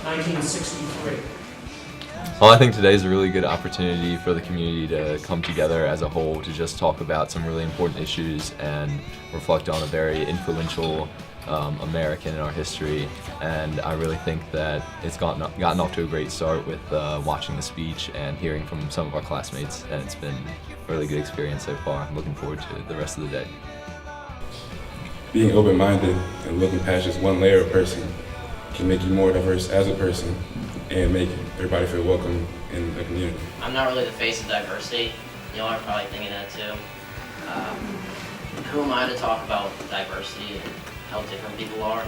1963. Well, I think today is a really good opportunity for the community to come together as a whole to just talk about some really important issues and reflect on a very influential American in our history. And I really think that it's gotten off to a great start with watching the speech and hearing from some of our classmates, and it's been a really good experience so far. I'm looking forward to the rest of the day. Being open-minded and looking past just one layer of person can make you more diverse as a person and make everybody feel welcome in the community. I'm not really the face of diversity. Y'all are probably thinking that too. Who am I to talk about diversity and how different people are?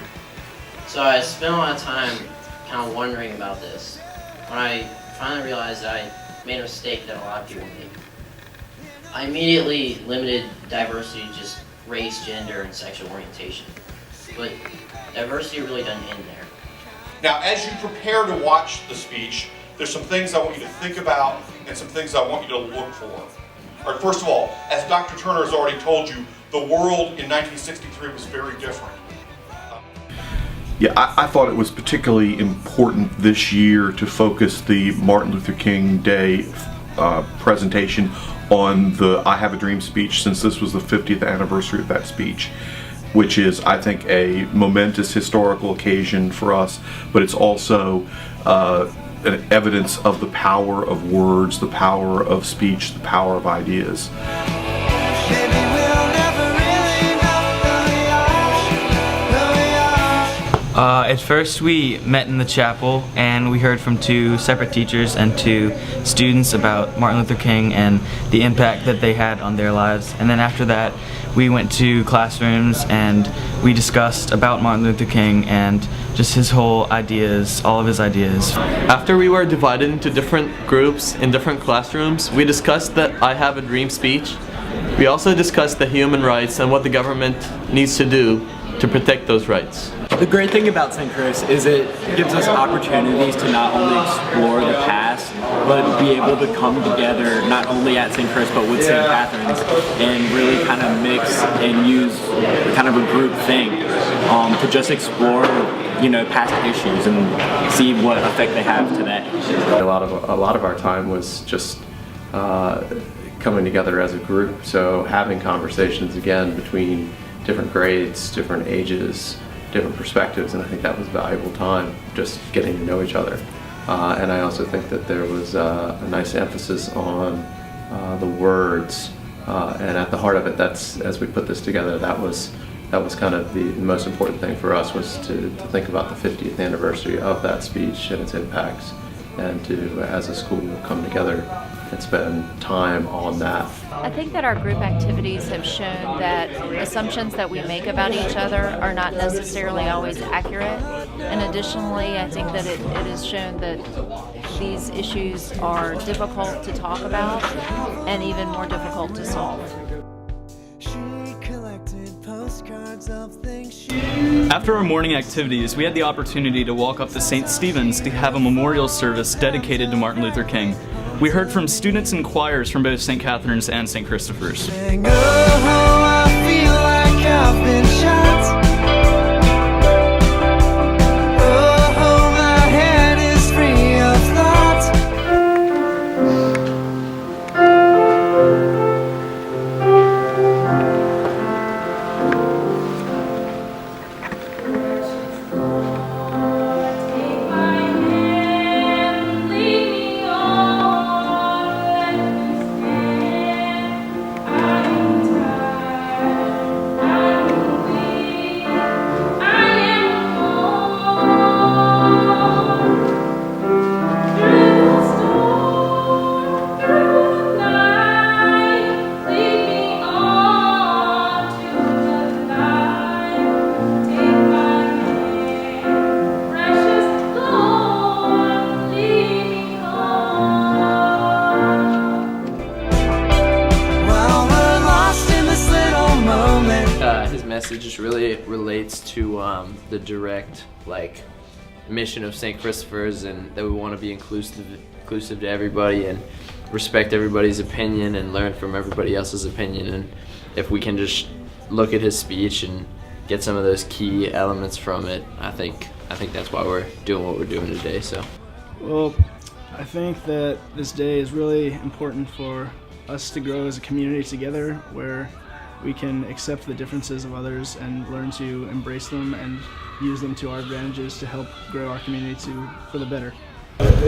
So I spent a lot of time kind of wondering about this. When I finally realized that I made a mistake that a lot of people make, I immediately limited diversity to just race, gender, and sexual orientation. But diversity really doesn't end there. Now, as you prepare to watch the speech, there's some things I want you to think about and some things I want you to look for. All right, first of all, as Dr. Turner has already told you, the world in 1963 was very different. Yeah, I thought it was particularly important this year to focus the Martin Luther King Day presentation on the I Have a Dream speech, since this was the 50th anniversary of that speech, which is, I think, a momentous historical occasion for us, but it's also an evidence of the power of words, the power of speech, the power of ideas. At first we met in the chapel and we heard from two separate teachers and two students about Martin Luther King and the impact that they had on their lives. And then after that we went to classrooms and we discussed about Martin Luther King and just his whole ideas, all of his ideas. After we were divided into different groups in different classrooms, we discussed that I Have a Dream speech. We also discussed the human rights and what the government needs to do to protect those rights. The great thing about St. Chris is it gives us opportunities to not only explore the past, but be able to come together not only at St. Chris but with St. Catherine's and really kind of mix and use kind of a group thing to just explore, you know, past issues and see what effect they have today. A lot of our time was just coming together as a group, so having conversations again between different grades, different ages, different perspectives, and I think that was valuable time, just getting to know each other. And I also think that there was a nice emphasis on the words, and at the heart of it, that's, as we put this together, that was kind of the most important thing for us, was to think about the 50th anniversary of that speech and its impacts, and to, as a school, come together and spend time on that. I think that our group activities have shown that assumptions that we make about each other are not necessarily always accurate. And additionally, I think that it has shown that these issues are difficult to talk about and even more difficult to solve. After our morning activities, we had the opportunity to walk up to St. Stephen's to have a memorial service dedicated to Martin Luther King. We heard from students and choirs from both St. Catherine's and St. Christopher's. His message just really relates to the direct mission of St. Christopher's, and that we want to be inclusive to everybody and respect everybody's opinion and learn from everybody else's opinion. And if we can just look at his speech and get some of those key elements from it. I think that's why we're doing what we're doing today. So. Well, I think that this day is really important for us to grow as a community together, where we can accept the differences of others and learn to embrace them and use them to our advantages to help grow our community for the better.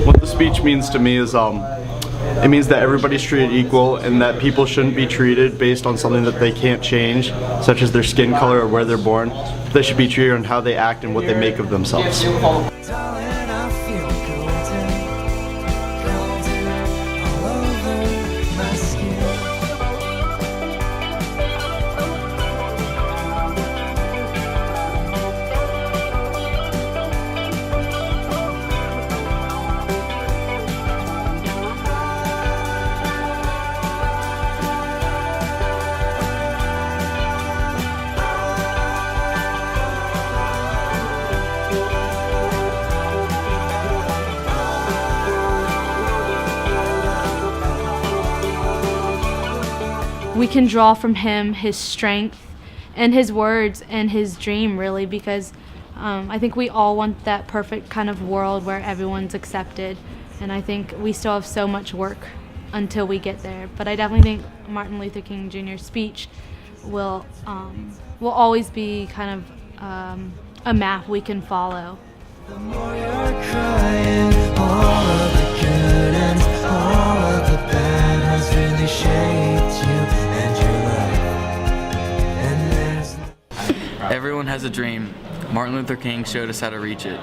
What the speech means to me is it means that everybody's treated equal and that people shouldn't be treated based on something that they can't change, such as their skin color or where they're born. They should be treated on how they act and what they make of themselves. We can draw from him his strength and his words and his dream, really, because I think we all want that perfect kind of world where everyone's accepted, and I think we still have so much work until we get there. But I definitely think Martin Luther King Jr.'s speech will always be kind of a map we can follow. The more you're crying, all of the good and all of the bad has really shaped you and your life. And there's Everyone has a dream. Martin Luther King showed us how to reach it.